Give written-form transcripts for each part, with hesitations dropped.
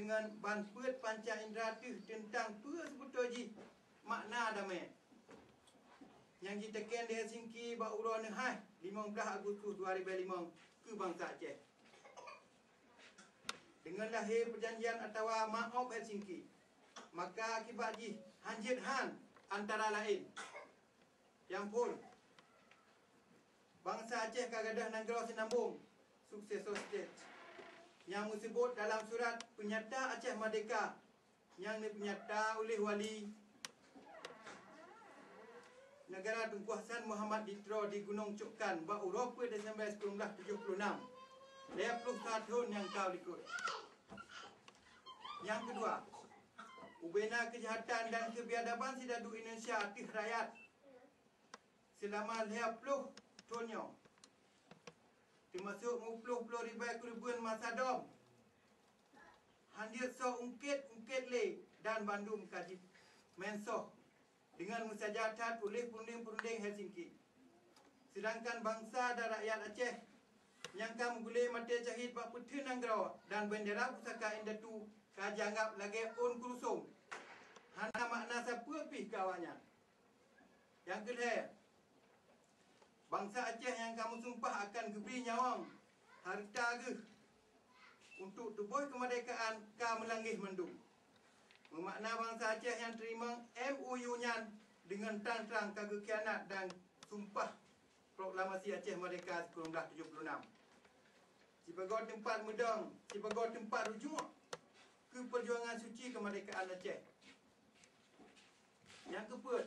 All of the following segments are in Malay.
dengan banpet panca indera tu tentang apa sebetulnya makna damai. Yang ditekan di Helsinki baurah nehai 15 Agustus 2005 ke bangsa Aceh. Dengan lahir perjanjian atau maaf Helsinki, maka akibat hanjit han antara lain yang pun bangsa Aceh kagadah negara sinambung successor state yang disebut dalam surat penyata Aceh Merdeka yang dipenyata oleh wali negara Tunku Hassan Muhammad Ditro di Gunung Cukkan baurah Desember 1976. 20 tahun yang kau ikut. Yang kedua, ubena kejahatan dan kebiadaban sidadu Indonesia atas rakyat selama 50 tahun, termasuk 50 ribuan masa dom handir so ungkit le dan Bandung kaji mensoh dengan musajahat oleh perunding-perunding Helsinki. Sedangkan bangsa dan rakyat Aceh yang kamu boleh mati jahit bak putih nanggara dan bendera pusaka indatu kajanggap lagi on kurusung. Hana makna siapa pih kawannya. Yang kedua, bangsa Aceh yang kamu sumpah akan geberi nyawang harta ke untuk tubuh kemerdekaan ka melanggih mendung. Memakna bangsa Aceh yang terima MOU-nya dengan terang-terang kagak kianat dan sumpah proklamasi Aceh Merdeka 1976. Sebagai tempat medang, sebagai tempat rujuk ke perjuangan suci kemerdekaan Aceh. Yang keempat,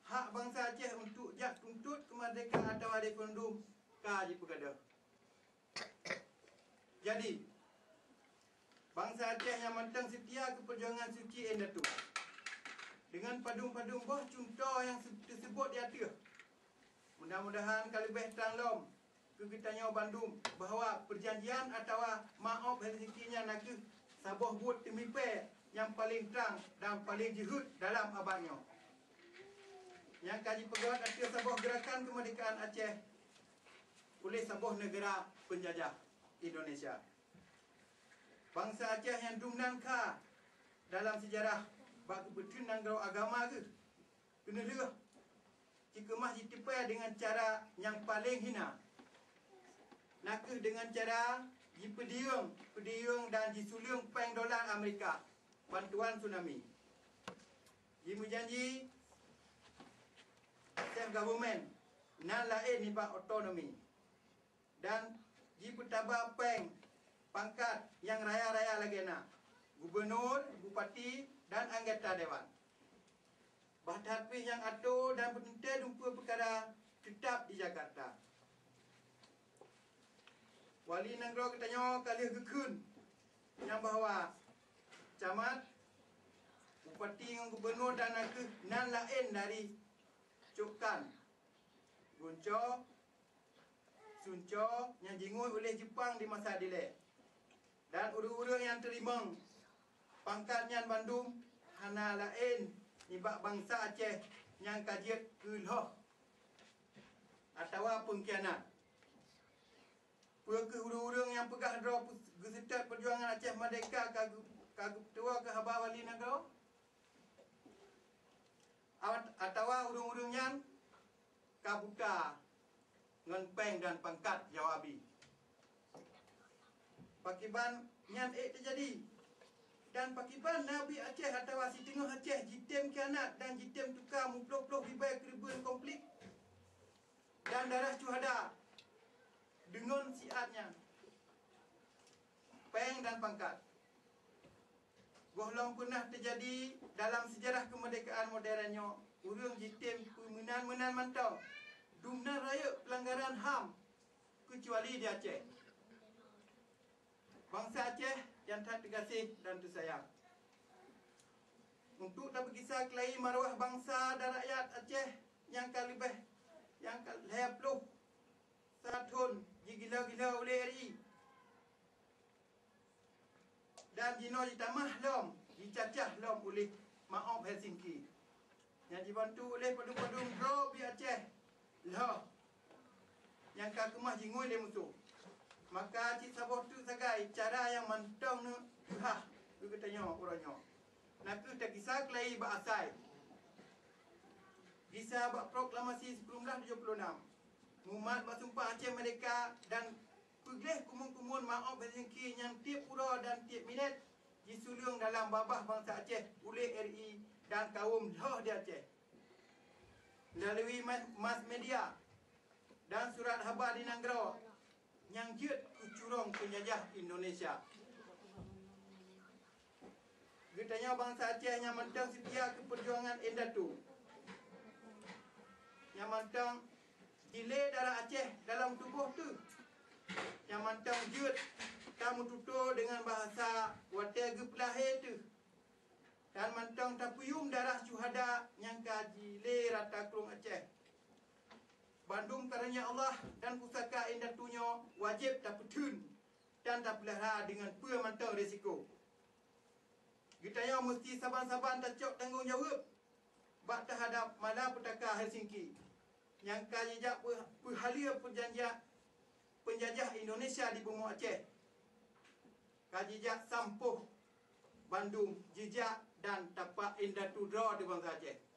hak bangsa Aceh untuk tuntut kemerdekaan atau referendum kaji pergada. Jadi, bangsa Aceh yang mentang setia ke perjuangan suci indatu dengan padum-padum buah contoh yang tersebut di atas. Mudah-mudahan kalau lebih terang lom kita Bandung bahawa perjanjian atau maaf Helsinki-nya nak sabah buat temipe yang paling terang dan paling jihud dalam abadnya. Yang kaji pegat atas sabah gerakan kemerdekaan Aceh oleh sabah negara penjajah Indonesia. Bangsa Aceh yang dumnan ka dalam sejarah bagi betul nanggau agama ke kena leh jika mah ditipai dengan cara yang paling hina. Nak dengan cara dipediung dan disuling peng dolar Amerika bantuan tsunami. Dia menjanji self government nan lain ni bak otonomi dan di petaba peng pangkat yang raya-raya lagi nak gubernur, bupati dan anggota dewan. Bahat yang atur dan penentu dumpa perkara tetap di Jakarta. Wali negara katanya kali gekun yang bahawa camat, bupati dengan gubernur dan nan lain dari Cukkan, Gunco, Sunco yang jingui oleh Jepang di masa dilek. Dan urang-urang yang terima pangkatnya Bandung hana lain nibak bangsa Aceh yang kajiat keloh atau pengkhianat. Perke urang-urang yang pegah draw gesetat perjuangan Aceh Merdeka kagum ketua ke haba wali negara atau urang-urangnya kabuka dengan peng dan pangkat jawabi. Pakiban nyan terjadi dan pakiban Nabi Aceh atau si tengah Aceh jitem kianat dan jitem tukar muploh-ploh ribai keribuan konflik dan darah syuhada dengan siatnya peng dan pangkat. Belum pernah terjadi dalam sejarah kemerdekaan modernnya urang jitem menan mantau dumna raya pelanggaran HAM kecuali di Aceh. Bangsa Aceh yang terkasih dan tersayang, untuk dapat kisah kelai maruah bangsa dan rakyat Aceh yang kalibeh yang kalipluh satun digila-gila oleh RI dan dino ditamah lom dicacah lom oleh maaf Helsinki yang dibantu oleh padum-padum drop di Aceh lah yang kagumah jingui le musuh Maka cik saboh tu sagai cara yang mantong nu hah tu katanya orangnya. Nak tak kisah kelai ba asai. Bisa ba proklamasi 1976. Muhammad bersumpah Aceh Merdeka dan pegleh kumun-kumun maaf berjengki yang tiap pura dan tiap minit disulung dalam babah bangsa Aceh oleh RI dan kaum Loh di Aceh. Melalui mas media dan surat khabar di Nanggara yang jut kucurong penjajah Indonesia. Getanya bangsa Aceh yang mentang setia ke perjuangan Endatu. Yang mentang gile darah Aceh dalam tubuh tu. Yang mentang jut kamu tutur dengan bahasa watai gepelahe tu. Dan mentang tapuyum darah syuhada yang kaji le rata kurung Aceh. Bandung karunia Allah dan pusaka Endatunya wajib dapetun dan dapelihara dengan mentang risiko. Getanya mesti saban-saban tacok tanggungjawab bak terhadap malapetaka Helsinki yang kajijak perhalia penjajah Indonesia di bumi Aceh. Kajijak sampuh Bandung jejak dan tapak Endatu draw di bangsa Aceh.